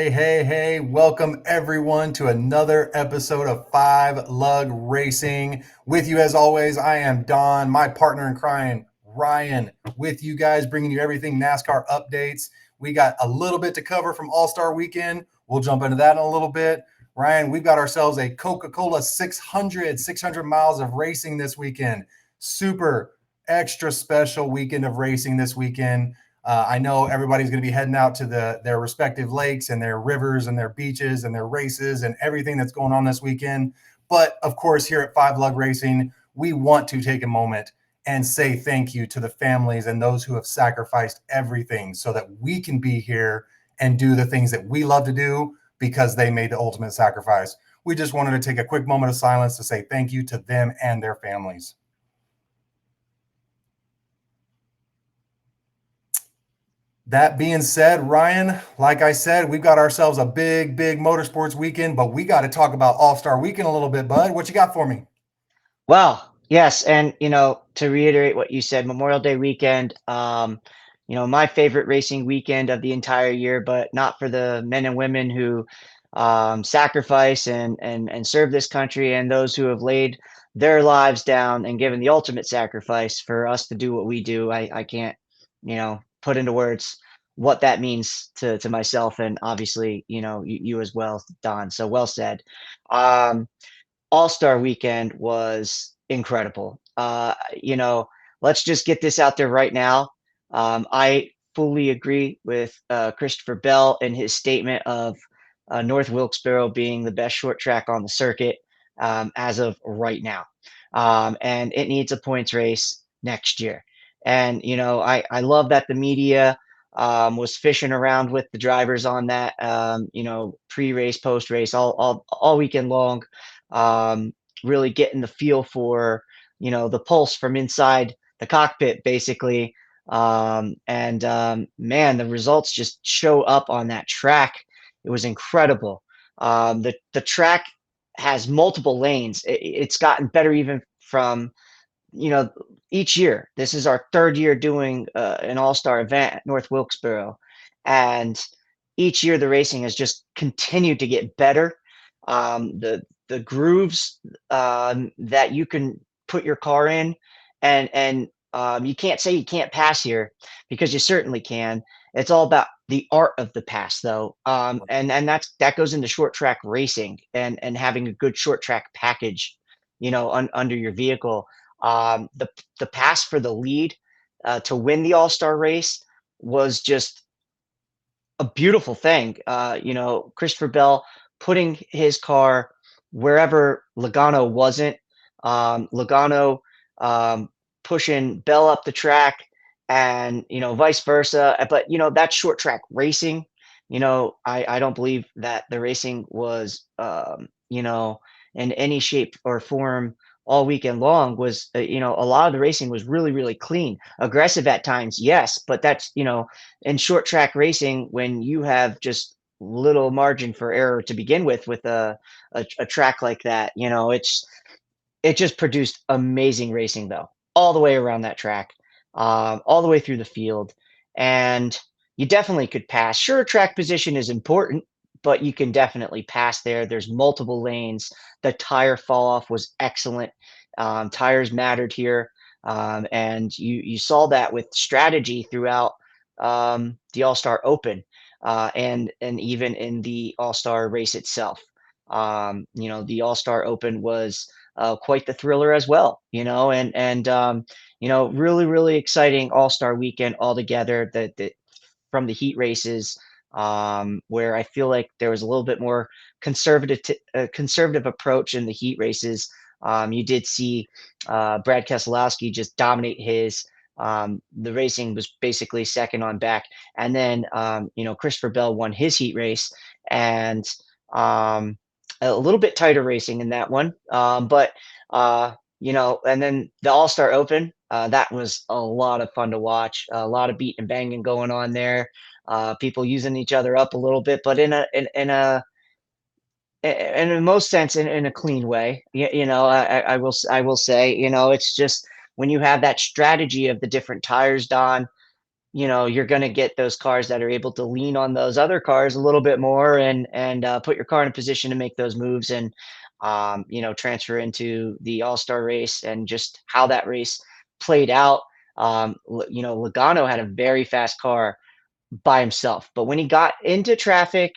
Hey, welcome everyone to another episode of Five Lug Racing. With you as always, I am Don, my partner in crime, Ryan, with you guys, bringing you everything NASCAR updates. We got a little bit to cover from All-Star Weekend. We'll jump into that in a little bit. Ryan, we've got ourselves a Coca-Cola 600 miles of racing this weekend. Super extra special weekend of racing this weekend. I know everybody's going to be heading out to their respective lakes and their rivers and their beaches and their races and everything that's going on this weekend. But of course, here at Five Lug Racing, we want to take a moment and say thank you to the families and those who have sacrificed everything so that we can be here and do the things that we love to do because they made the ultimate sacrifice. We just wanted to take a quick moment of silence to say thank you to them and their families. That being said, Ryan, like I said, we've got ourselves a big motorsports weekend, but we got to talk about All-Star Weekend a little bit, bud. What you got for me? Well, yes, and to reiterate what you said, Memorial Day weekend, my favorite racing weekend of the entire year, but not for the men and women who sacrifice and serve this country, and those who have laid their lives down and given the ultimate sacrifice for us to do what we do. I can't, put into words what that means to myself, and obviously, you as well, Don. So well said. Um, All-Star weekend was incredible. Let's just get this out there right now. I fully agree with Christopher Bell in his statement of North Wilkesboro being the best short track on the circuit as of right now. And it needs a points race next year. And, I love that the media was fishing around with the drivers on that, pre-race, post-race, all weekend long, um, really getting the feel for the pulse from inside the cockpit, basically. And man, the results just show up on that track. It was incredible. The track has multiple lanes. It's gotten better even from you know each year. This is our third year doing an all-star event at North Wilkesboro, and each year the racing has just continued to get better. The grooves that you can put your car in, and you can't say you can't pass here, because you certainly can. It's all about the art of the pass, though, and that goes into short track racing, and having a good short track package, under your vehicle. The pass for the lead to win the All Star race was just a beautiful thing. Christopher Bell putting his car wherever Logano wasn't. Logano pushing Bell up the track, and vice versa. But that's short track racing. I don't believe that the racing was in any shape or form all weekend long. Was a lot of the racing was really clean, aggressive at times, yes, but that's in short track racing, when you have just little margin for error to begin with a track like that, it just produced amazing racing, though, all the way around that track, all the way through the field. And you definitely could pass. Sure, track position is important, but you can definitely pass there. There's multiple lanes. The tire fall off was excellent. Tires mattered here. And you saw that with strategy throughout the All-Star Open, and even in the All-Star race itself. The All-Star Open was quite the thriller as well, and really exciting All-Star weekend altogether. That from the heat races, where I feel like there was a little bit more conservative approach in the heat races. You did see Brad Keselowski just dominate his. The racing was basically second on back, and then Christopher Bell won his heat race, and a little bit tighter racing in that one. And then the All Star Open, that was a lot of fun to watch. A lot of beating and banging going on there. People using each other up a little bit, but in a most sense, in a clean way. I will say, it's just when you have that strategy of the different tires, Don. you're going to get those cars that are able to lean on those other cars a little bit more and put your car in a position to make those moves and transfer into the All-Star race and just how that race played out. Logano had a very fast car by himself, but when he got into traffic,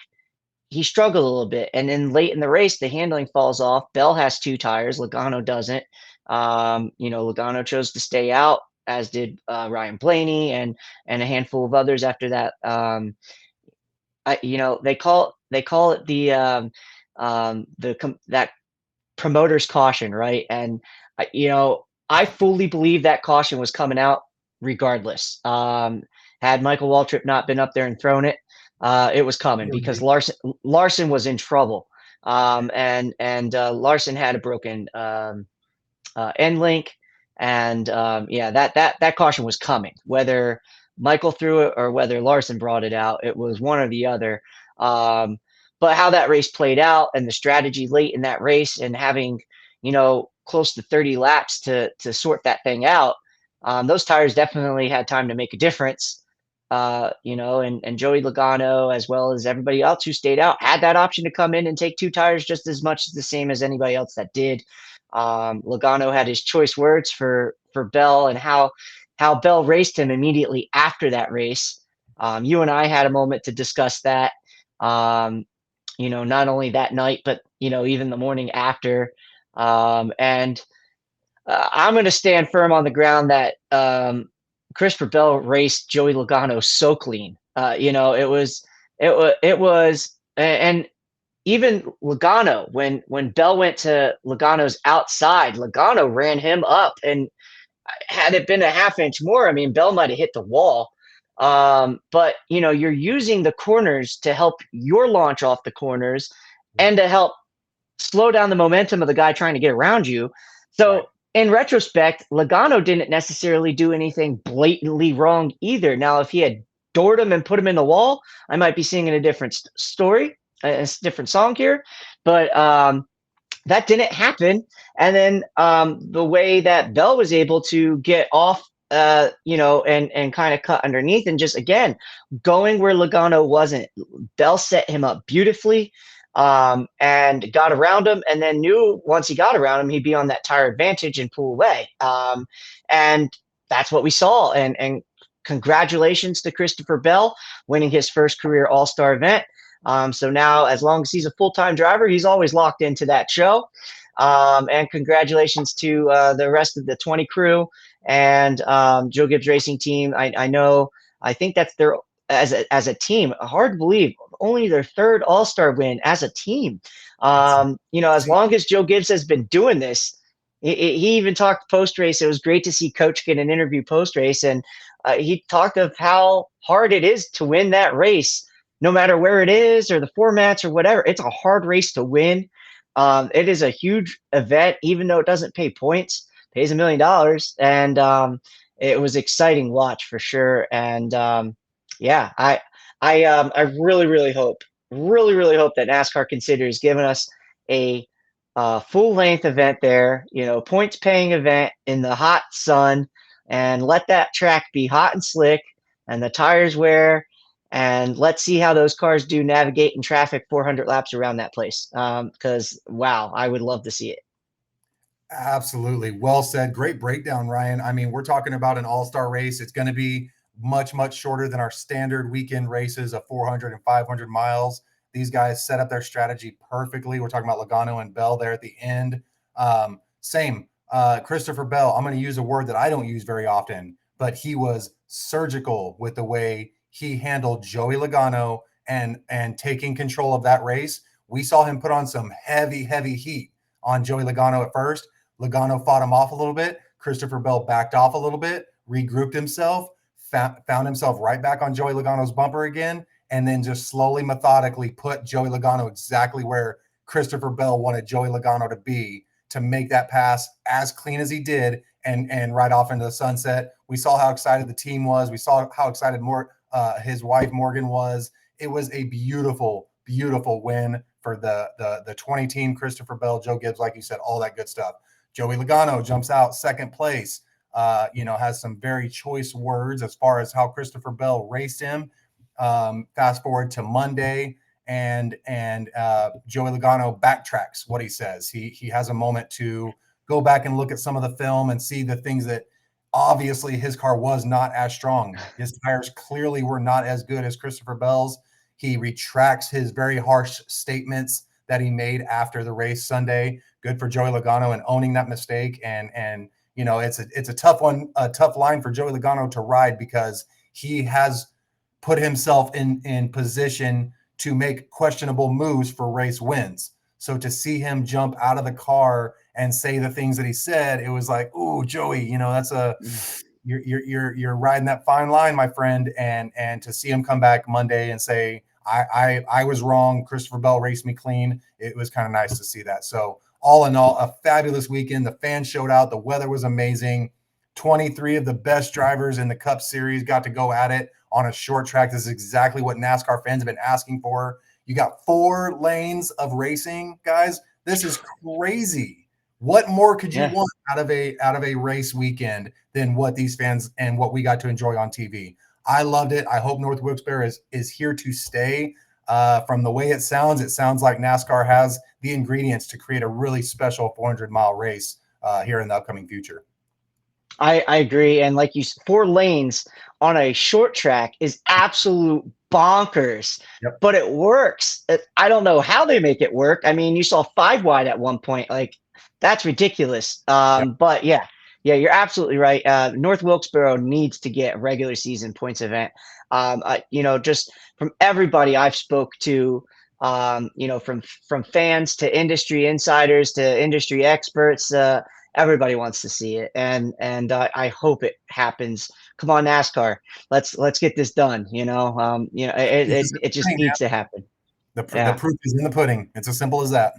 he struggled a little bit. And then late in the race, the handling falls off. Bell has two tires. Logano doesn't. Logano chose to stay out, as did Ryan Blaney and a handful of others after that. They call it that promoter's caution, right? And I fully believe that caution was coming out regardless. Had Michael Waltrip not been up there and thrown it, it was coming because Larson was in trouble. And Larson had a broken end link, and that caution was coming. Whether Michael threw it or whether Larson brought it out, it was one or the other. But how that race played out and the strategy late in that race and having close to 30 laps to sort that thing out, those tires definitely had time to make a difference. And Joey Logano, as well as everybody else who stayed out, had that option to come in and take two tires just as much the same as anybody else that did. Logano had his choice words for Bell and how Bell raced him immediately after that race. You and I had a moment to discuss that. Not only that night, but even the morning after. And I'm going to stand firm on the ground that Christopher Bell raced Joey Logano so clean. It was, and even Logano, when Bell went to Logano's outside, Logano ran him up, and had it been a half inch more, I mean, Bell might have hit the wall. But you're using the corners to help your launch off the corners and to help slow down the momentum of the guy trying to get around you. So right. In retrospect, Logano didn't necessarily do anything blatantly wrong either. Now, if he had doored him and put him in the wall, I might be singing a different story, a different song here. But that didn't happen. And then the way that Bell was able to get off, and kind of cut underneath and just, again, going where Logano wasn't. Bell set him up beautifully and got around him, and then knew once he got around him, he'd be on that tire advantage and pull away. And that's what we saw. And congratulations to Christopher Bell winning his first career All-Star event. So now, as long as he's a full-time driver, he's always locked into that show. And congratulations to the rest of the 20 crew and Joe Gibbs Racing Team. I think that's their, as a team, hard to believe, only their third All-Star win as a team. As long as Joe Gibbs has been doing this, he even talked post-race. It was great to see Coach get an interview post-race, and he talked of how hard it is to win that race, no matter where it is or the formats or whatever. It's a hard race to win. It is a huge event, even though it doesn't pay points, pays $1 million. And it was exciting watch for sure. And I really, really hope that NASCAR considers giving us a full length event there, points paying event in the hot sun, and let that track be hot and slick and the tires wear. And let's see how those cars do navigating traffic 400 laps around that place. Because, wow, I would love to see it. Absolutely. Well said. Great breakdown, Ryan. I mean, we're talking about an all-star race. It's going to be much, much shorter than our standard weekend races of 400 and 500 miles. These guys set up their strategy perfectly. We're talking about Logano and Bell there at the end. Christopher Bell, I'm going to use a word that I don't use very often, but he was surgical with the way he handled Joey Logano and taking control of that race. We saw him put on some heavy, heavy heat on Joey Logano at first. Logano fought him off a little bit. Christopher Bell backed off a little bit, regrouped himself, found himself right back on Joey Logano's bumper again, and then just slowly, methodically put Joey Logano exactly where Christopher Bell wanted Joey Logano to be to make that pass as clean as he did and right off into the sunset. We saw how excited the team was. We saw how excited his wife Morgan was. It was a beautiful, beautiful win for the 20 team, Christopher Bell, Joe Gibbs, like you said, all that good stuff. Joey Logano jumps out second place. has some very choice words as far as how Christopher Bell raced him. Fast forward to Monday, and Joey Logano backtracks what he says. He has a moment to go back and look at some of the film and see the things that obviously his car was not as strong. His tires clearly were not as good as Christopher Bell's. He retracts his very harsh statements that he made after the race Sunday. Good for Joey Logano and owning that mistake. And it's a tough one, a tough line for Joey Logano to ride because he has put himself in position to make questionable moves for race wins. So to see him jump out of the car and say the things that he said, it was like, "Ooh, Joey, that's a you're riding that fine line, my friend." And to see him come back Monday and say, I was wrong. Christopher Bell raced me clean. It was kind of nice to see that. So all in all, a fabulous weekend. The fans showed out. The weather was amazing. 23 of the best drivers in the Cup Series got to go at it on a short track. This is exactly what NASCAR fans have been asking for. You got 4 lanes of racing, guys. This is crazy. What more could you want out of a race weekend than what these fans and what we got to enjoy on TV? I loved it. I hope North Wilkesboro is here to stay. From the way it sounds like NASCAR has the ingredients to create a really special 400-mile race here in the upcoming future. I agree. And like 4 lanes on a short track is absolute bonkers, but it works. I don't know how they make it work. I mean, you saw 5 wide at one point. Like, that's ridiculous. But yeah, you're absolutely right. North Wilkesboro needs to get a regular season points event. Just from everybody I've spoke to, from fans to industry insiders to industry experts, everybody wants to see it, and I hope it happens. Come on, NASCAR, let's get this done. It just needs to happen. The proof is in the pudding. It's as simple as that.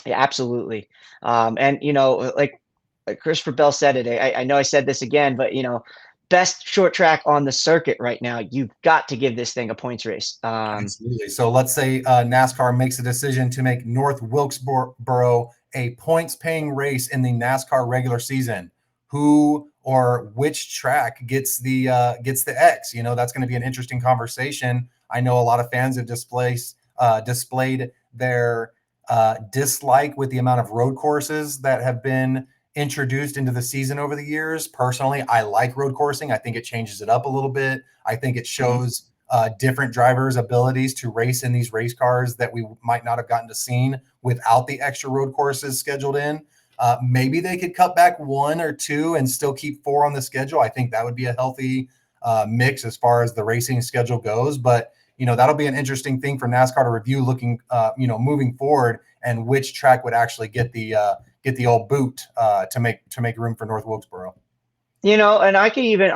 Yeah, absolutely. And like Christopher Bell said it. I know I said this again, but best short track on the circuit right now. You've got to give this thing a points race. Absolutely. So let's say NASCAR makes a decision to make North Wilkesboro a points-paying race in the NASCAR regular season. Who or which track gets the X? That's going to be an interesting conversation. I know a lot of fans have displayed their dislike with the amount of road courses that have been introduced into the season over the years. Personally, I like road coursing. I think it changes it up a little bit. I think it shows different drivers' abilities to race in these race cars that we might not have gotten to see without the extra road courses scheduled in. Maybe they could cut back 1 or 2 and still keep 4 on the schedule. I think that would be a healthy mix as far as the racing schedule goes. But that'll be an interesting thing for NASCAR to review, looking moving forward, and which track would actually get the old boot to make room for North Wilkesboro. And I can even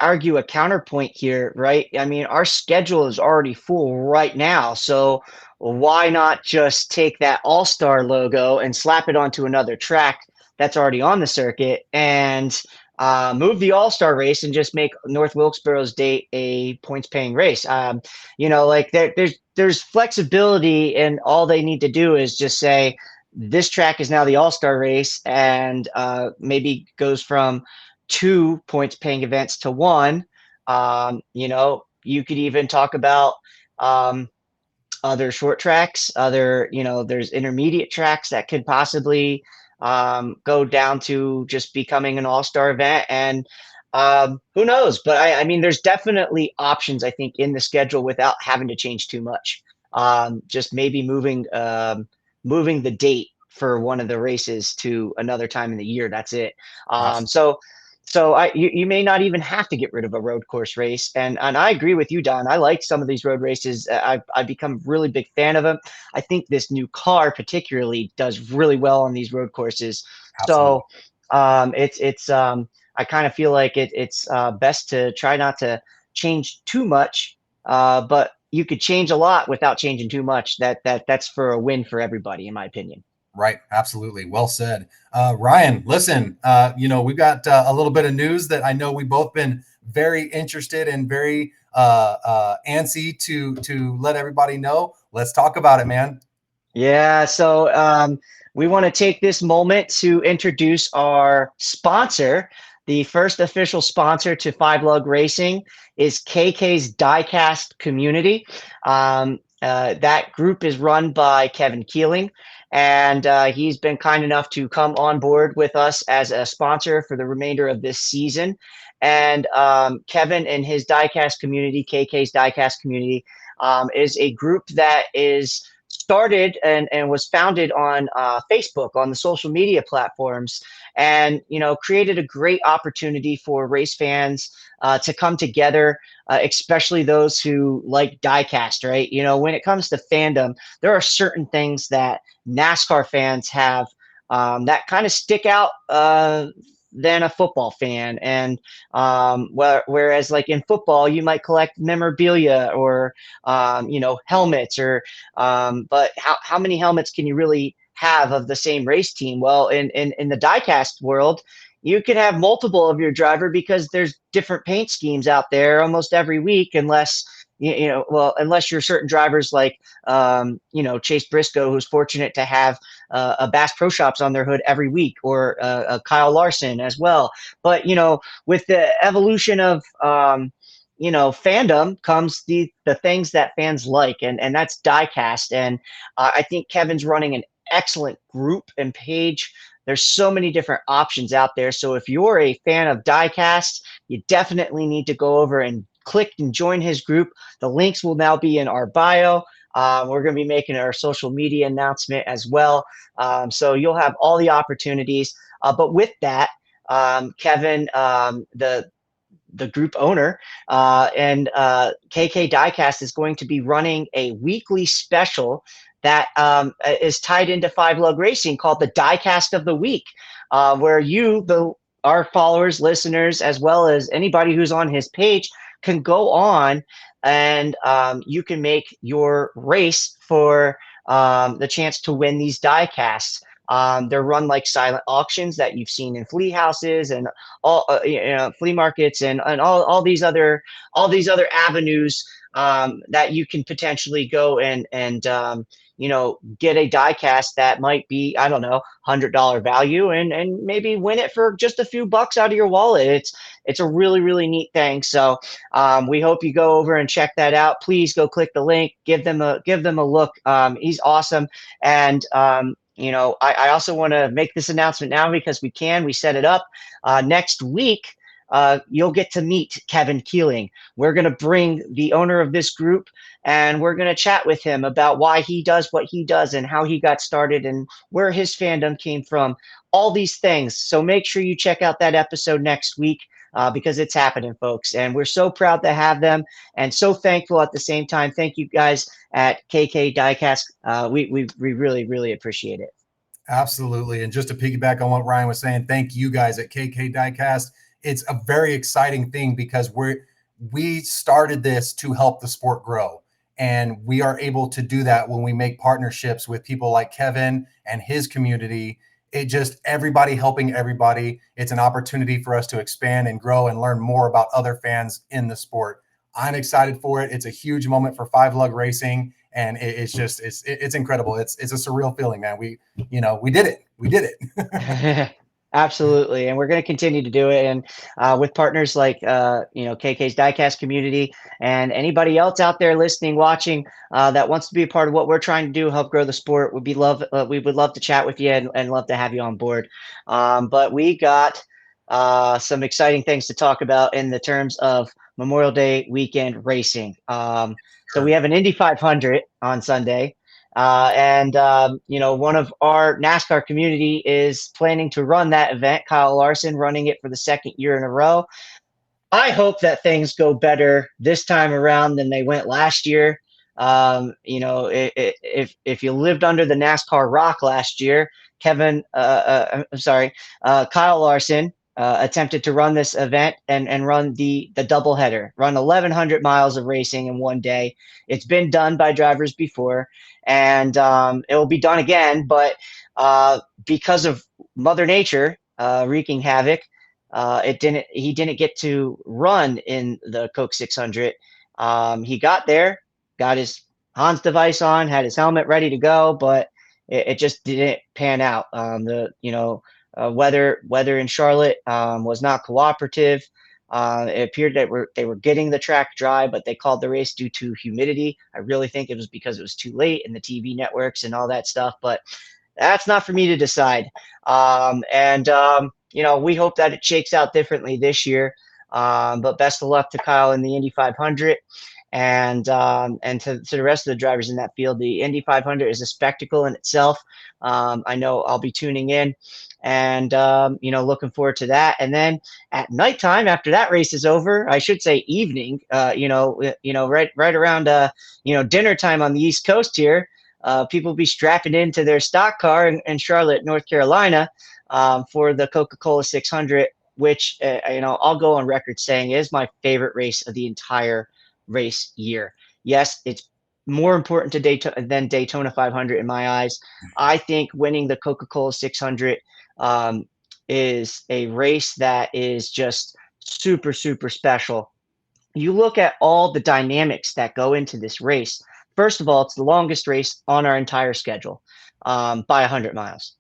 argue a counterpoint here, right? I mean, our schedule is already full right now, so why not just take that All-Star logo and slap it onto another track that's already on the circuit and move the All-Star race and just make North Wilkesboro's date a points-paying race? Like there's flexibility, and all they need to do is just say this track is now the All-Star race, and maybe goes from 2 points paying events to 1. You could even talk about other short tracks, there's intermediate tracks that could possibly go down to just becoming an all-star event. And who knows? But I mean, there's definitely options, I think, in the schedule without having to change too much. Just maybe moving the date for one of the races to another time in the year. That's it. So you may not even have to get rid of a road course race. And I agree with you, Don. I like some of these road races. I've become a really big fan of them. I think this new car particularly does really well on these road courses. Absolutely. So I kind of feel like it's best to try not to change too much, but you could change a lot without changing too much. That's for a win for everybody, in my opinion. Right. Absolutely. Well said. Ryan, listen, we've got a little bit of news that I know we've both been very interested and very antsy to let everybody know. Let's talk about it, man. Yeah. So we want to take this moment to introduce our sponsor, the first official sponsor to Five Lug Racing is KK's Diecast Community. That group is run by Kevin Keeling, and he's been kind enough to come on board with us as a sponsor for the remainder of this season. And Kevin and his Diecast community, KK's Diecast community, is a group that is started and was founded on Facebook, on the social media platforms, and created a great opportunity for race fans to come together, especially those who like diecast. Right, when it comes to fandom, there are certain things that NASCAR fans have that kind of stick out than a football fan. And whereas like in football, you might collect memorabilia or helmets, or but how many helmets can you really have of the same race team? Well, in the diecast world, you can have multiple of your driver because there's different paint schemes out there almost every week, unless you're certain drivers like Chase Briscoe, who's fortunate to have a Bass Pro Shops on their hood every week, or Kyle Larson as well. But with the evolution of fandom comes the things that fans like, and that's diecast. And I think Kevin's running an excellent group and page. There's so many different options out there. So if you're a fan of diecast, you definitely need to go over and click and join his group. The links will now be in our bio. We're going to be making our social media announcement as well. So you'll have all the opportunities. But with that, Kevin, the group owner, and KK Diecast is going to be running a weekly special that is tied into Five Lug Racing, called the Diecast of the Week, where our followers, listeners, as well as anybody who's on his page, can go on and you can make your race for the chance to win these diecasts. They're run like silent auctions that you've seen in flea houses and all flea markets, and all these other avenues that you can potentially go and get a diecast that might be, I don't know, $100 value, and maybe win it for just a few bucks out of your wallet. It's a really, really neat thing. So we hope you go over and check that out. Please go click the link, give them a look. He's awesome. And I also want to make this announcement now because we set it up. Next week, you'll get to meet Kevin Keeling. We're going to bring the owner of this group, and we're going to chat with him about why he does what he does and how he got started and where his fandom came from, all these things. So make sure you check out that episode next week, because it's happening, folks. And we're so proud to have them and so thankful at the same time. Thank you guys at KK Diecast. We really, really appreciate it. Absolutely. And just to piggyback on what Ryan was saying, thank you guys at KK Diecast. It's a very exciting thing because we started this to help the sport grow. And we are able to do that when we make partnerships with people like Kevin and his community. It just, everybody helping everybody. It's an opportunity for us to expand and grow and learn more about other fans in the sport. I'm excited for it. It's a huge moment for Five Lug Racing. And it's incredible. It's a surreal feeling, man. We did it. We did it. Absolutely. And we're going to continue to do it. And with partners like, KK's Diecast community and anybody else out there listening, watching, that wants to be a part of what we're trying to do, help grow the sport, we would love to chat with you and love to have you on board. But we got some exciting things to talk about in the terms of Memorial Day weekend racing. So we have an Indy 500 on Sunday. One of our NASCAR community is planning to run that event. Kyle Larson running it for the second year in a row. I hope that things go better this time around than they went last year. If you lived under the NASCAR rock last year, Kyle Larson attempted to run this event and run the doubleheader, run 1,100 miles of racing in one day. It's been done by drivers before, and it will be done again. But because of Mother Nature wreaking havoc, he didn't get to run in the Coke 600. He got there, got his Hans device on, had his helmet ready to go, but it just didn't pan out. weather in Charlotte was not cooperative. It appeared that they were getting the track dry, but they called the race due to humidity. I really think it was because it was too late and the TV networks and all that stuff. But that's not for me to decide. We hope that it shakes out differently this year. But best of luck to Kyle in the Indy 500. And to the rest of the drivers in that field. The Indy 500 is a spectacle in itself. I know I'll be tuning in and looking forward to that. And then at nighttime, after that race is over, I should say evening, right around dinner time on the East Coast here, people will be strapping into their stock car in Charlotte, North Carolina, for the Coca-Cola 600, which I'll go on record saying is my favorite race of the entire race year. Yes, it's more important than Daytona 500 in my eyes. I think winning the Coca-Cola 600 is a race that is just super, super special. You look at all the dynamics that go into this race. First of all, it's the longest race on our entire schedule by 100 miles.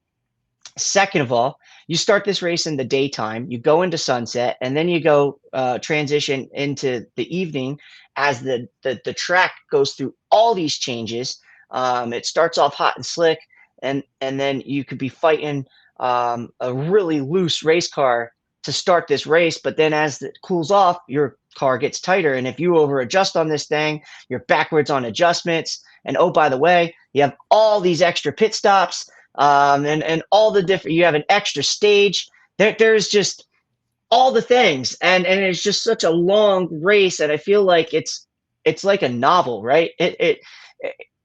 Second of all, you start this race in the daytime, you go into sunset, and then you go transition into the evening as the track goes through all these changes. It starts off hot and slick, and then you could be fighting a really loose race car to start this race, but then as it cools off, your car gets tighter. And if you over adjust on this thing, you're backwards on adjustments. And oh, by the way, you have all these extra pit stops and all the different, you have an extra stage. There's just all the things. And it's just such a long race. And I feel like it's like a novel, right? It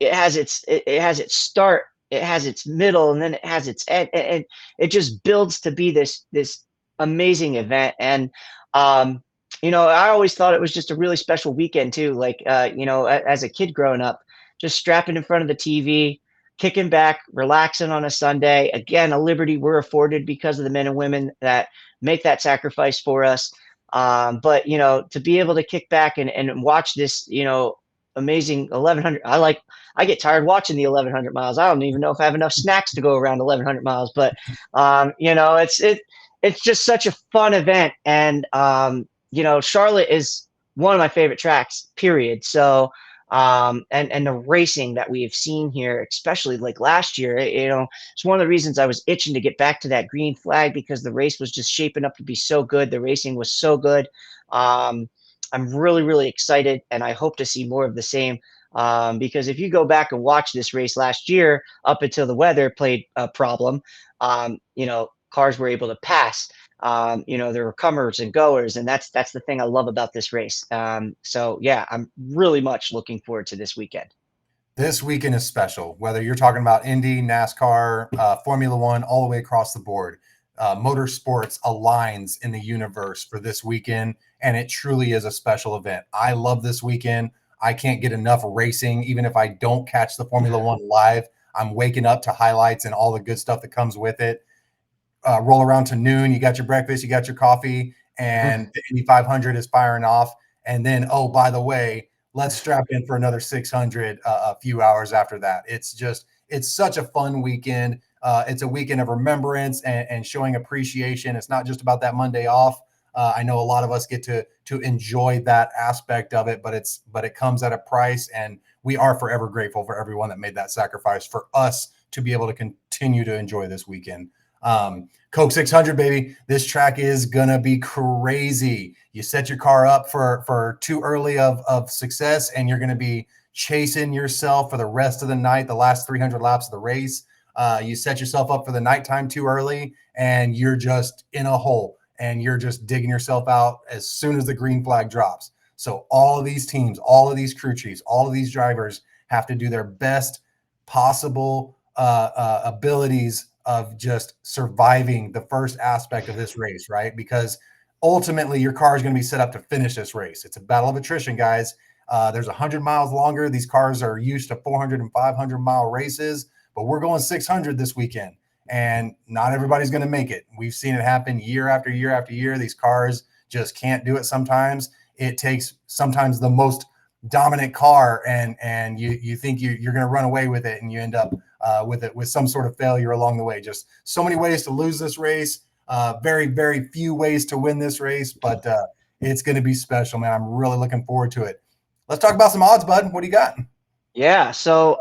has its start, it has its middle, and then it has its end, and it just builds to be this amazing event. And I always thought it was just a really special weekend too. Like as a kid growing up, just strapping in front of the TV, kicking back, relaxing on a Sunday. Again, a liberty we're afforded because of the men and women that make that sacrifice for us. But to be able to kick back and watch this, amazing 1100. I get tired watching the 1100 miles. I don't even know if I have enough snacks to go around 1100 miles, but it's just such a fun event. And Charlotte is one of my favorite tracks, period. So and the racing that we have seen here, especially like last year, it's one of the reasons I was itching to get back to that green flag, because the race was just shaping up to be so good. The racing was so good. I'm really, really excited, and I hope to see more of the same. Because if you go back and watch this race last year, up until the weather played a problem, cars were able to pass. There were comers and goers, and that's the thing I love about this race. So yeah, I'm really much looking forward to this weekend. This weekend is special, whether you're talking about Indy, NASCAR, Formula One, all the way across the board. Motorsports aligns in the universe for this weekend, and it truly is a special event. I love this weekend. I can't get enough racing. Even if I don't catch the Formula One live, I'm waking up to highlights and all the good stuff that comes with it. Roll around to noon, you got your breakfast, you got your coffee, and the Indy 500 is firing off. And then, oh, by the way, let's strap in for another 600 a few hours after that. It's such a fun weekend. It's a weekend of remembrance and showing appreciation. It's not just about that Monday off. I know a lot of us get to enjoy that aspect of it, but it comes at a price, and we are forever grateful for everyone that made that sacrifice for us to be able to continue to enjoy this weekend. Coke 600, baby. This track is gonna be crazy. You set your car up for too early of success, and you're gonna be chasing yourself for the rest of the night, the last 300 laps of the race. You set yourself up for the nighttime too early, and you're just in a hole, and you're just digging yourself out as soon as the green flag drops. So all of these teams, all of these crew chiefs, all of these drivers have to do their best possible abilities of just surviving the first aspect of this race, right? Because ultimately your car is going to be set up to finish this race. It's a battle of attrition, guys. There's 100 miles longer. These cars are used to 400 and 500-mile races, but we're going 600 this weekend, and not everybody's going to make it. We've seen it happen year after year after year. These cars just can't do it sometimes. It takes sometimes the most dominant car, and you think you're going to run away with it, and you end up with some sort of failure along the way. Just so many ways to lose this race. Very few ways to win this race, but it's going to be special, man. I'm really looking forward to it. Let's talk about some odds, bud. What do you got? Yeah. So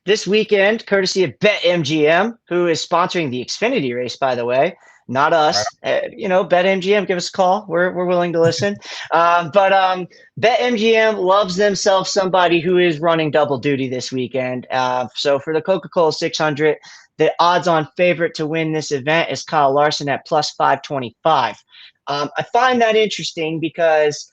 this weekend, courtesy of BetMGM, who is sponsoring the Xfinity race, by the way, not Right. us. BetMGM, give us a call. We're willing to listen. But BetMGM loves themselves somebody who is running double duty this weekend. So for the Coca-Cola 600, the odds-on favorite to win this event is Kyle Larson at plus 525. I find that interesting because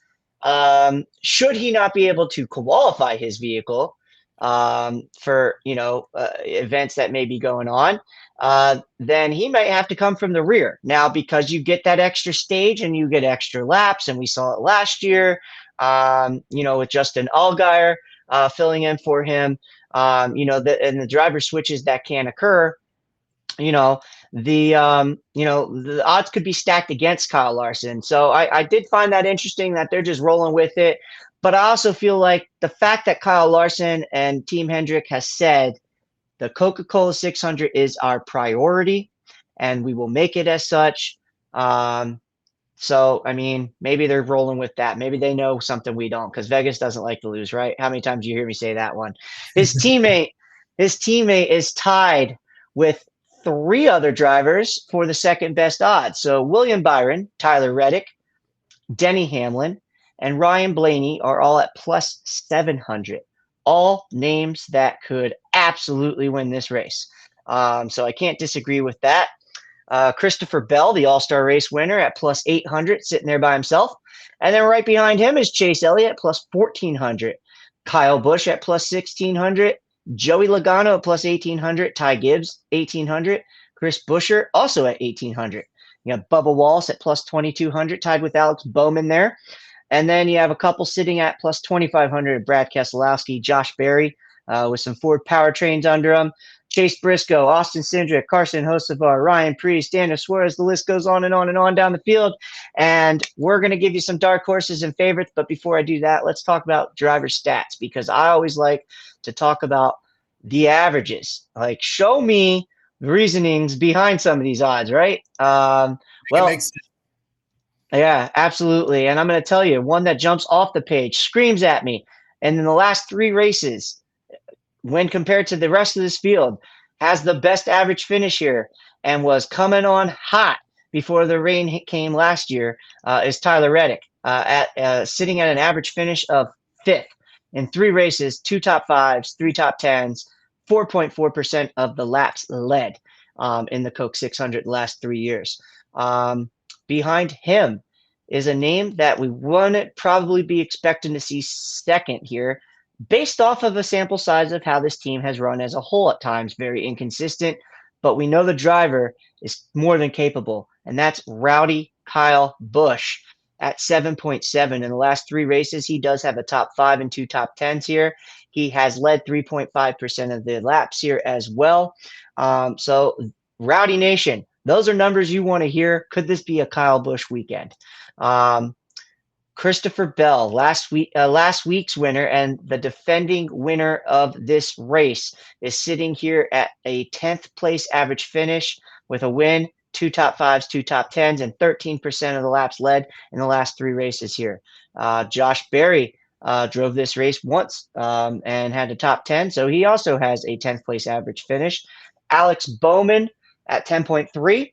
should he not be able to qualify his vehicle for events that may be going on, then he might have to come from the rear. Now, because you get that extra stage and you get extra laps, and we saw it last year, with Justin Allgaier filling in for him, and the driver switches that can occur. you know the odds could be stacked against Kyle Larson. So I did find that interesting that they're just rolling with it. But I also feel like the fact that Kyle Larson and Team Hendrick has said the Coca-Cola 600 is our priority and we will make it as such. So, I mean, maybe they're rolling with that. Maybe they know something we don't, because Vegas doesn't like to lose, right? How many times do you hear me say that one? His teammate, his teammate is tied with three other drivers for the second best odds. So William Byron, Tyler Reddick, Denny Hamlin, and Ryan Blaney are all at plus 700. All names that could absolutely win this race. So I can't disagree with that. Christopher Bell, the All-Star race winner, at plus 800, sitting there by himself. And then right behind him is Chase Elliott, plus 1,400. Kyle Busch at plus 1,600. Joey Logano at plus 1,800. Ty Gibbs, 1,800. Chris Buescher also at 1,800. You have Bubba Wallace at plus 2,200, tied with Alex Bowman there. And then you have a couple sitting at plus 2,500, Brad Keselowski, Josh Berry, with some Ford powertrains under him. Chase Briscoe, Austin Cindric, Carson Hocevar, Ryan Preece, Daniel Suarez. The list goes on and on and on down the field. And we're going to give you some dark horses and favorites. But before I do that, let's talk about driver stats, because I always like to talk about the averages. Like, show me the reasonings behind some of these odds, right? It makes sense. Yeah, absolutely. And I'm going to tell you one that jumps off the page, screams at me. And in the last three races, when compared to the rest of this field, has the best average finish here and was coming on hot before the rain came last year, is Tyler Reddick, sitting at an average finish of fifth in three races, two top fives, three top tens, 4.4% of the laps led in the Coke 600 the last 3 years. Behind him is a name that we wouldn't probably be expecting to see second here, based off of a sample size of how this team has run as a whole at times, very inconsistent. But we know the driver is more than capable, and that's Rowdy Kyle Busch at 7.7. In the last three races, he does have a top five and two top tens here. He has led 3.5% of the laps here as well. So, Rowdy Nation, those are numbers you want to hear. Could this be a Kyle Busch weekend? Christopher Bell, last week's winner and the defending winner of this race, is sitting here at a 10th place average finish with a win, two top fives, two top tens, and 13% of the laps led in the last three races here. Josh Berry drove this race once and had a top 10, so he also has a 10th place average finish. Alex Bowman at 10.3,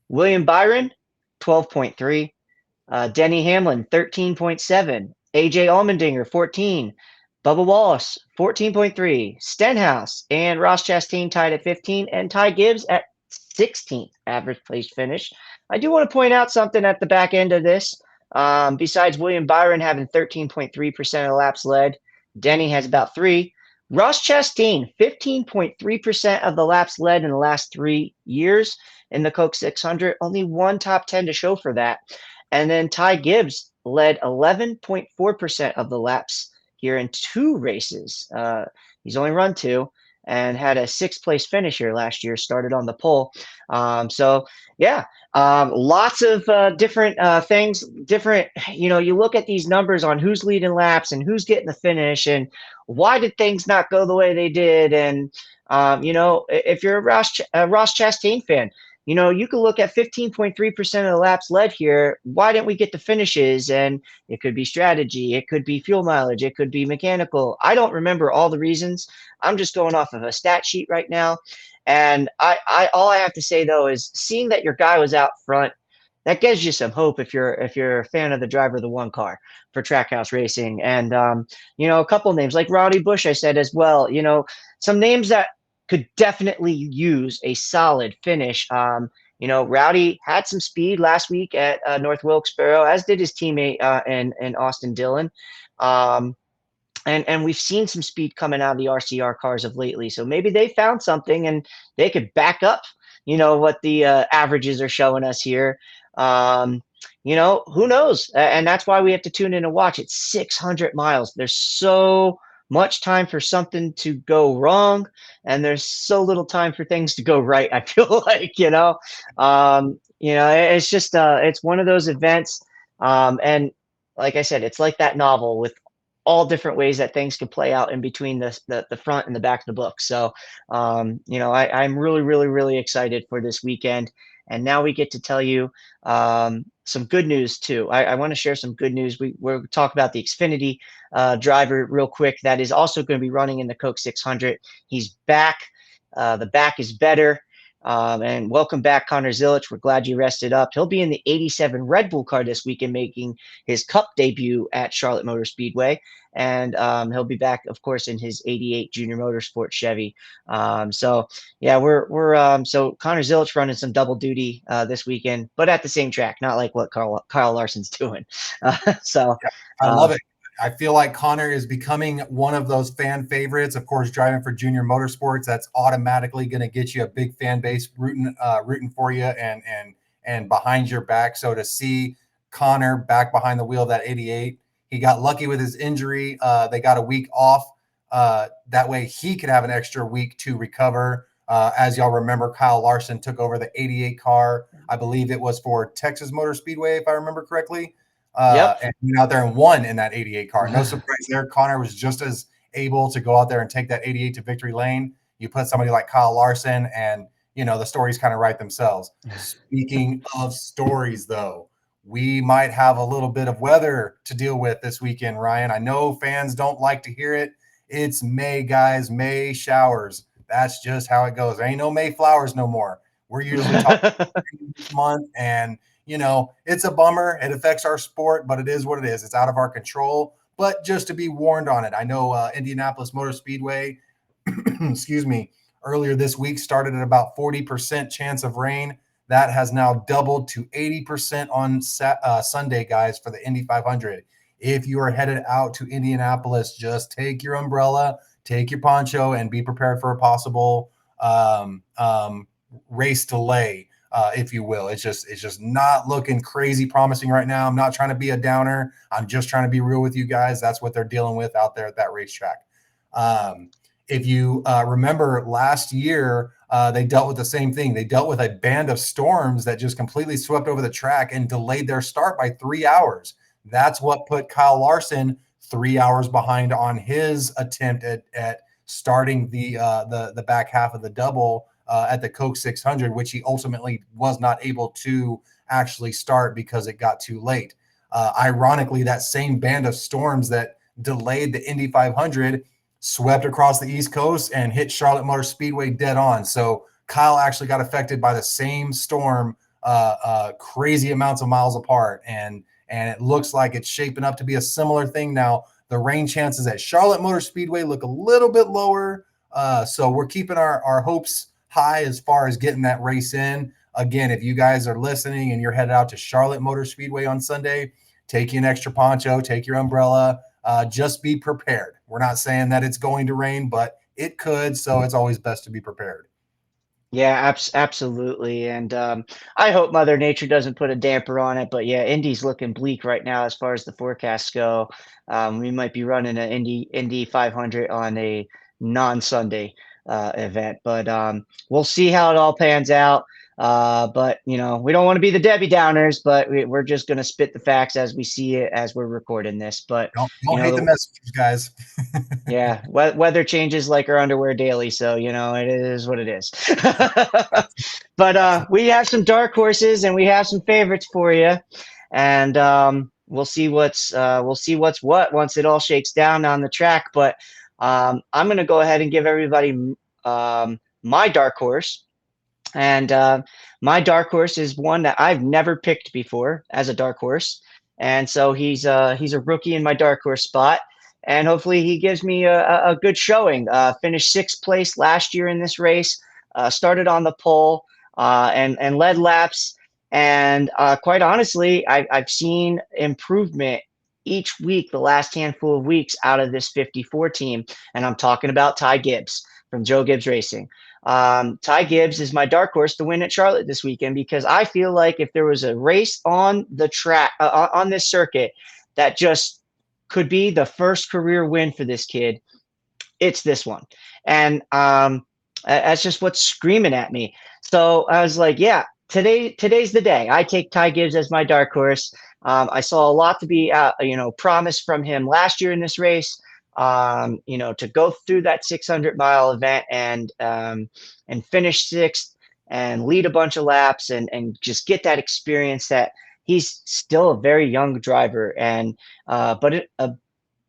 William Byron, 12.3, Denny Hamlin, 13.7, AJ Allmendinger, 14, Bubba Wallace, 14.3, Stenhouse and Ross Chastain tied at 15, and Ty Gibbs at 16th average place finish. I do want to point out something at the back end of this. Besides William Byron having 13.3% of the laps led, Denny has about 3. Ross Chastain, 15.3% of the laps led in the last 3 years in the Coke 600. Only one top 10 to show for that. And then Ty Gibbs led 11.4% of the laps here in 2 races. He's only run 2. and had a sixth place finisher last year, started on the pole. So yeah, lots of different things, different, you look at these numbers on who's leading laps and who's getting the finish and why did things not go the way they did. And, if you're a Ross Chastain fan, you could look at 15.3% of the laps led here. Why didn't we get the finishes? And it could be strategy. It could be fuel mileage. It could be mechanical. I don't remember all the reasons. I'm just going off of a stat sheet right now. And all I have to say though is seeing that your guy was out front, that gives you some hope if you're a fan of the driver of the one car for Trackhouse Racing. And a couple names like Rowdy Bush, I said as well. Some names that could definitely use a solid finish. Rowdy had some speed last week at North Wilkesboro, as did his teammate and Austin Dillon. And we've seen some speed coming out of the RCR cars of lately. So maybe they found something and they could back up, what the averages are showing us here. Who knows? And that's why we have to tune in and watch. It's 600 miles. There's so much time for something to go wrong, and there's so little time for things to go right. I feel like, it's just it's one of those events. And like I said, it's like that novel with all different ways that things can play out in between the front and the back of the book. So, I'm really, really, really excited for this weekend. And now we get to tell you some good news too. I want to share some good news. We'll talk about the Xfinity driver real quick. That is also going to be running in the Coke 600. He's back. The back is better. And welcome back, Connor Zilic. We're glad you rested up. He'll be in the 87 Red Bull car this weekend, making his Cup debut at Charlotte Motor Speedway. And he'll be back, of course, in his 88 Junior Motorsport Chevy. So Connor Zilic running some double duty this weekend, but at the same track, not like what Kyle Larson's doing. I love it. I feel like Connor is becoming one of those fan favorites. Of course, driving for Junior Motorsports, that's automatically going to get you a big fan base rooting for you and behind your back. So to see Connor back behind the wheel of that 88, he got lucky with his injury. They got a week off. That way he could have an extra week to recover. As y'all remember, Kyle Larson took over the 88 car. I believe it was for Texas Motor Speedway, if I remember correctly. Yep. And went out there and won in that 88 car. No surprise there. Connor was just as able to go out there and take that 88 to victory lane. You put somebody like Kyle Larson and, the stories kind of write themselves. Speaking of stories, though, we might have a little bit of weather to deal with this weekend, Ryan. I know fans don't like to hear it. It's May, guys. May showers. That's just how it goes. There ain't no May flowers no more. We're usually talking this month, and it's a bummer. It affects our sport, but it is what it is. It's out of our control. But just to be warned on it, I know Indianapolis Motor Speedway, excuse me, earlier this week started at about 40% chance of rain. That has now doubled to 80% on Sunday, guys, for the Indy 500. If you are headed out to Indianapolis, just take your umbrella, take your poncho, and be prepared for a possible race delay. If you will. It's just not looking crazy promising right now. I'm not trying to be a downer. I'm just trying to be real with you guys. That's what they're dealing with out there at that racetrack. If you remember last year, they dealt with the same thing. They dealt with a band of storms that just completely swept over the track and delayed their start by 3 hours. That's what put Kyle Larson 3 hours behind on his attempt at starting the back half of the double at the Coke 600, which he ultimately was not able to actually start because it got too late. Ironically, that same band of storms that delayed the Indy 500 swept across the East Coast and hit Charlotte Motor Speedway dead on. So Kyle actually got affected by the same storm, crazy amounts of miles apart. And it looks like it's shaping up to be a similar thing now. The rain chances at Charlotte Motor Speedway look a little bit lower. So we're keeping our hopes high as far as getting that race in. Again, if you guys are listening and you're headed out to Charlotte Motor Speedway on Sunday, take you an extra poncho, take your umbrella, just be prepared. We're not saying that it's going to rain, but it could, so it's always best to be prepared. Yeah, absolutely. And I hope Mother Nature doesn't put a damper on it. But yeah, Indy's looking bleak right now as far as the forecasts go. We might be running an Indy 500 on a non-Sunday event. But we'll see how it all pans out. But we don't want to be the Debbie Downers, but we're just going to spit the facts as we see it as we're recording this. But Don't hate the messengers, guys. yeah, weather changes like our underwear daily, so it is what it is. But we have some dark horses and we have some favorites for you, and we'll see what's what once it all shakes down on the track. But I'm going to go ahead and give everybody my dark horse, and my dark horse is one that I've never picked before as a dark horse, and so he's a rookie in my dark horse spot, and hopefully he gives me a good showing. Finished sixth place last year in this race. Started on the pole and led laps, and quite honestly, I've seen improvement each week the last handful of weeks out of this 54 team, and I'm talking about Ty Gibbs from Joe Gibbs Racing. Ty Gibbs is my dark horse to win at Charlotte this weekend, because I feel like if there was a race on the track on this circuit that just could be the first career win for this kid, it's this one. And that's just what's screaming at me. So I was like, yeah, today's the day. I take Ty Gibbs as my dark horse. I saw a lot to be promised from him last year in this race. To go through that 600-mile event and finish sixth and lead a bunch of laps and just get that experience. That he's still a very young driver, and but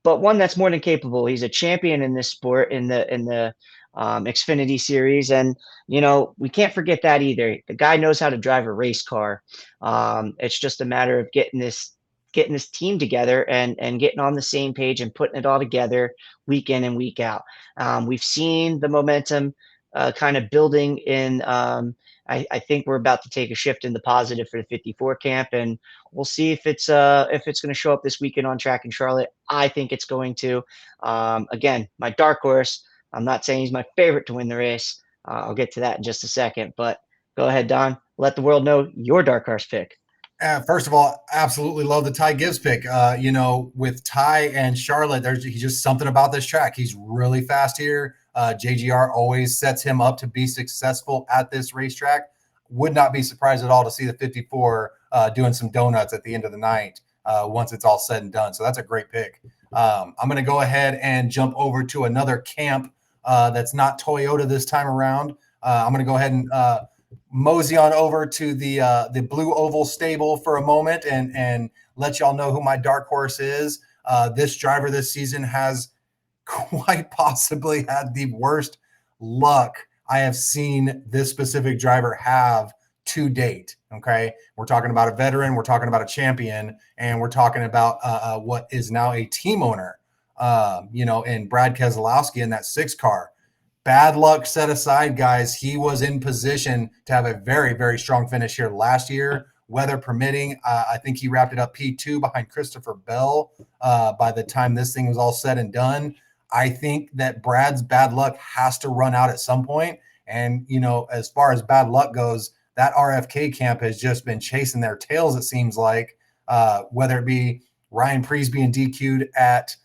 one that's more than capable. He's a champion in this sport in the Xfinity series, and we can't forget that either. The guy knows how to drive a race car. It's just a matter of getting this team together and getting on the same page and putting it all together week in and week out. We've seen the momentum kind of building in. I think we're about to take a shift in the positive for the 54 camp, and we'll see if it's going to show up this weekend on track in Charlotte. I think it's going to. Again, my dark horse. I'm not saying he's my favorite to win the race. I'll get to that in just a second, but go ahead, Don. Let the world know your dark horse pick. First of all, absolutely love the Ty Gibbs pick. With Ty and Charlotte, he's just something about this track. He's really fast here. JGR always sets him up to be successful at this racetrack. Would not be surprised at all to see the 54 doing some donuts at the end of the night once it's all said and done. So that's a great pick. I'm going to go ahead and jump over to another camp that's not Toyota this time around. I'm going to go ahead and mosey on over to the Blue Oval stable for a moment and let y'all know who my dark horse is. This driver this season has quite possibly had the worst luck I have seen this specific driver have to date. Okay, we're talking about a veteran, we're talking about a champion, and we're talking about what is now a team owner. In Brad Keselowski in that 6 car. Bad luck set aside, guys. He was in position to have a very, very strong finish here last year, weather permitting. I think he wrapped it up P2 behind Christopher Bell by the time this thing was all said and done. I think that Brad's bad luck has to run out at some point. And, as far as bad luck goes, that RFK camp has just been chasing their tails, it seems like, whether it be Ryan Preece being DQ'd at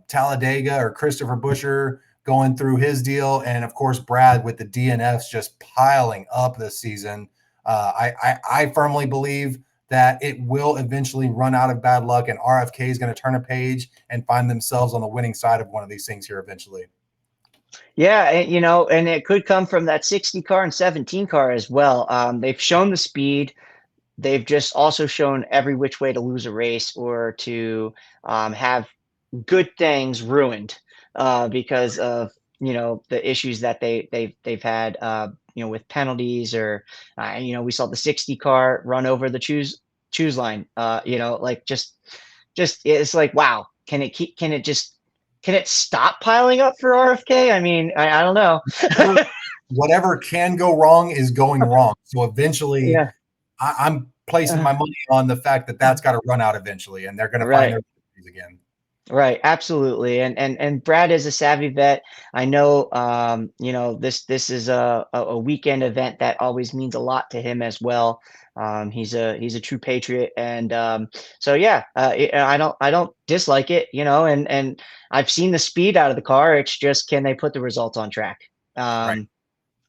Talladega or Christopher Buescher going through his deal, and of course Brad with the DNFs just piling up this season. I firmly believe that it will eventually run out of bad luck, and RFK is going to turn a page and find themselves on the winning side of one of these things here eventually. Yeah, and it could come from that 60 car and 17 car as well. They've shown the speed. They've just also shown every which way to lose a race or to have good things ruined because of the issues that they've had with penalties, or we saw the 60 car run over the choose line. Just it's like, wow, can it stop piling up for RFK? I mean, I don't know. Whatever can go wrong is going wrong. So eventually, Yeah. I'm placing my money on the fact that that's got to run out eventually, and they're going to find their ways again. Right, absolutely, and Brad is a savvy vet. I know, this is a weekend event that always means a lot to him as well. He's a true patriot, and so yeah, I don't dislike it, and I've seen the speed out of the car. It's just, can they put the results on track? Right.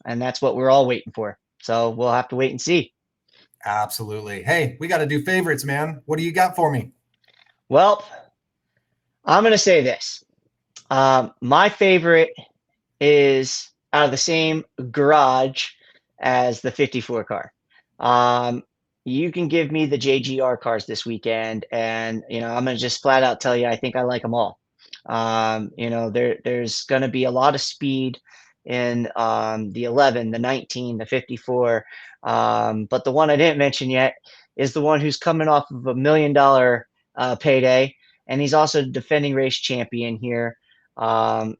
And that's what we're all waiting for. So we'll have to wait and see. Absolutely. Hey, we got to do favorites, man. What do you got for me? Well, I'm going to say this. My favorite is out of the same garage as the 54 car. Um, you can give me the JGR cars this weekend, and I'm gonna just flat out tell you I think I like them all. There's gonna be a lot of speed in the 11, the 19, the 54. But the one I didn't mention yet is the one who's coming off of $1 million payday, and he's also defending race champion here.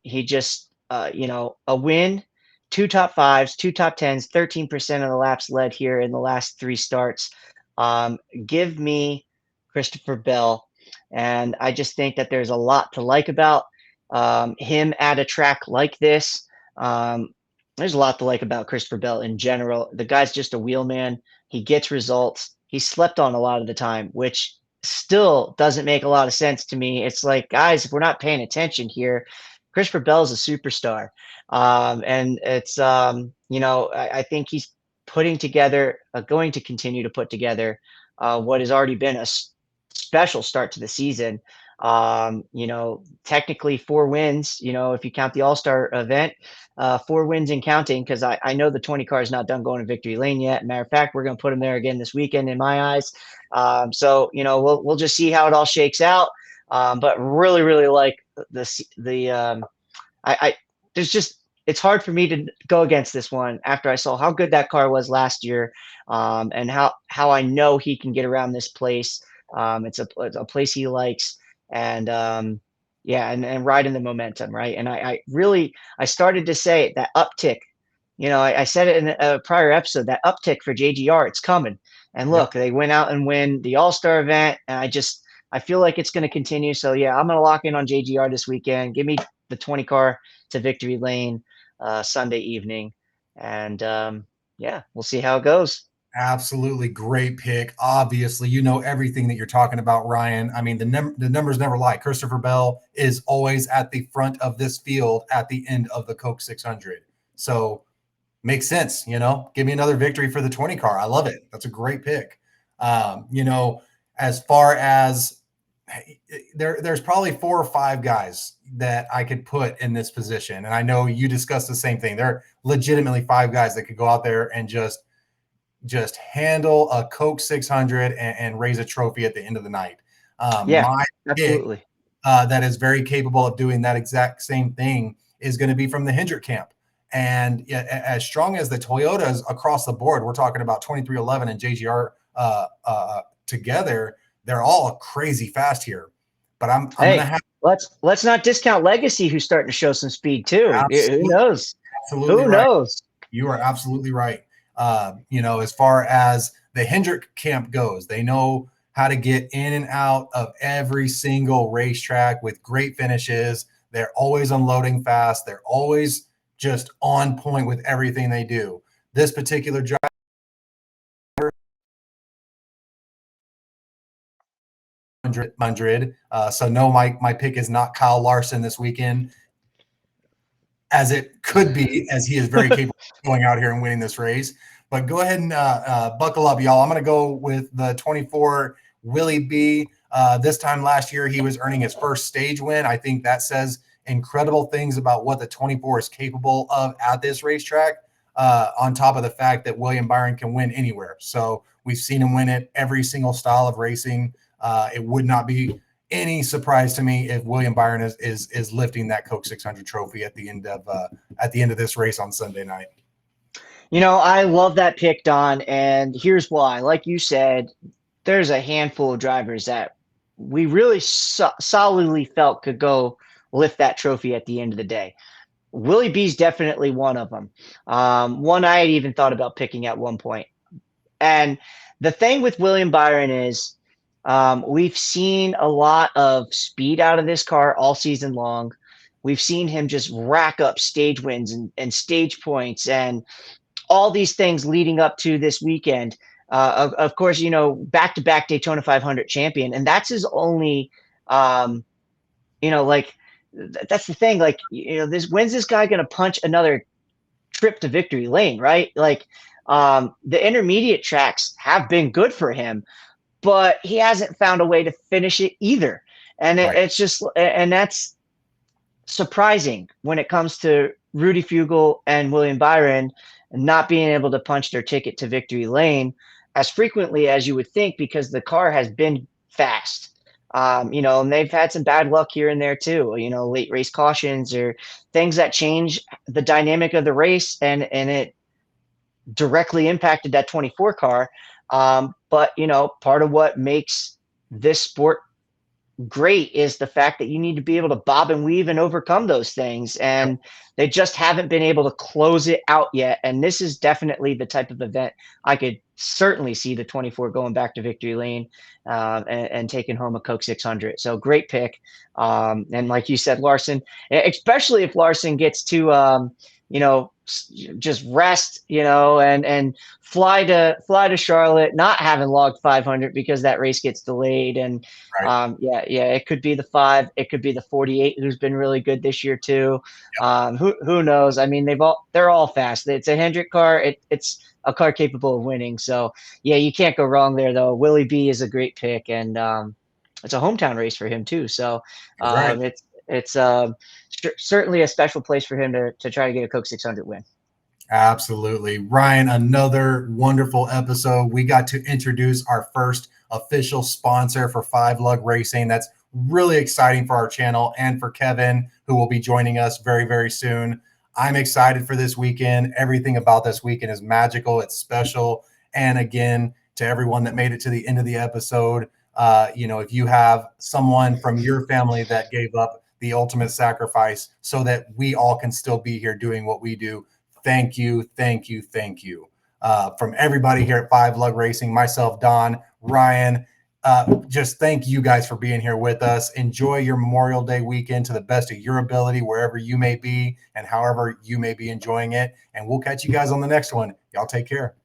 He just, a win, two top fives, two top tens, 13% of the laps led here in the last three starts. Give me Christopher Bell. And I just think that there's a lot to like about him at a track like this. Um, there's a lot to like about Christopher Bell in general. The guy's just a wheelman. He gets results. He's slept on a lot of the time, which still doesn't make a lot of sense to me. It's like, guys, if we're not paying attention here, Christopher Bell's a superstar. And it's, I think he's putting together, going to continue to put together what has already been a special start to the season. Technically 4 wins, if you count the All-Star event, 4 wins and counting, because I know the 20 car is not done going to victory lane yet. Matter of fact, we're going to put him there again this weekend in my eyes. So we'll just see how it all shakes out. But really, really like I there's just, it's hard for me to go against this one after I saw how good that car was last year, and how I know he can get around this place. It's a place he likes, and yeah, and ride in the momentum, right? And I started to say that uptick. I said it in a prior episode, that uptick for JGR, it's coming. And look, Yep. they went out and win the All-Star event, and I feel like it's going to continue. So yeah, I'm going to lock in on JGR this weekend. Give me the 20 car to victory lane Sunday evening, and yeah, we'll see how it goes. Absolutely great pick. Obviously, you know everything that you're talking about, Ryan. I mean, the numbers never lie. Christopher Bell is always at the front of this field at the end of the Coke 600. So makes sense. Give me another victory for the 20 car. I love it. That's a great pick. As far as there's probably 4 or 5 guys that I could put in this position, and I know you discussed the same thing. There are legitimately 5 guys that could go out there and just handle a Coke 600 and raise a trophy at the end of the night. Yeah, My pick absolutely. that is very capable of doing that exact same thing is going to be from the Hendrick camp. And as strong as the Toyotas across the board, we're talking about 2311 and JGR together, they're all crazy fast here. But I'm going to Hey, have let's not discount Legacy, who's starting to show some speed too. Who absolutely, knows? absolutely Who right. knows? You are absolutely right. As far as the Hendrick camp goes, they know how to get in and out of every single racetrack with great finishes. They're always unloading fast. They're always just on point with everything they do. This particular driver, so no, my pick is not Kyle Larson this weekend, as it could be, as he is very capable of going out here and winning this race. But go ahead and buckle up, y'all. I'm going to go with the 24 Willie B. This time last year, he was earning his first stage win. I think that says incredible things about what the 24 is capable of at this racetrack, on top of the fact that William Byron can win anywhere. So we've seen him win it every single style of racing. It would not be any surprise to me if William Byron is lifting that Coke 600 trophy at the end of this race on Sunday night. I love that pick, Don, and here's why. Like you said, there's a handful of drivers that we really solidly felt could go lift that trophy at the end of the day. Willie B's definitely one of them. One I had even thought about picking at one point. And the thing with William Byron is, we've seen a lot of speed out of this car all season long. We've seen him just rack up stage wins and stage points and all these things leading up to this weekend. Of course, back-to-back Daytona 500 champion, and that's his only, like, that's the thing. Like, when's this guy going to punch another trip to victory lane, right? Like the intermediate tracks have been good for him, but he hasn't found a way to finish it either. And Right. it's just, and that's surprising when it comes to Rudy Fugle and William Byron not being able to punch their ticket to victory lane as frequently as you would think, because the car has been fast. And they've had some bad luck here and there too, late race cautions or things that change the dynamic of the race, and it directly impacted that 24 car. But part of what makes this sport great is the fact that you need to be able to bob and weave and overcome those things. And they just haven't been able to close it out yet. And this is definitely the type of event I could certainly see the 24 going back to victory lane and taking home a Coke 600. So great pick. And like you said, Larson, especially if Larson gets to, just rest, and fly to Charlotte, not having logged 500 because that race gets delayed. And Right. it could be the 5, it could be the 48, who's been really good this year too. Who knows? I mean, they're all fast. It's a Hendrick car. It's a car capable of winning. So yeah, you can't go wrong there though. Willie B is a great pick, and it's a hometown race for him too. So That's right. it's certainly a special place for him to try to get a Coke 600 win. Absolutely. Ryan, another wonderful episode. We got to introduce our first official sponsor for Five Lug Racing. That's really exciting for our channel and for Kevin, who will be joining us very, very soon. I'm excited for this weekend. Everything about this weekend is magical. It's special. And again, to everyone that made it to the end of the episode, if you have someone from your family that gave up the ultimate sacrifice so that we all can still be here doing what we do, thank you, thank you, thank you. From everybody here at Five Lug Racing, myself, Don, Ryan, just thank you guys for being here with us. Enjoy your Memorial Day weekend to the best of your ability, wherever you may be and however you may be enjoying it. And we'll catch you guys on the next one. Y'all take care.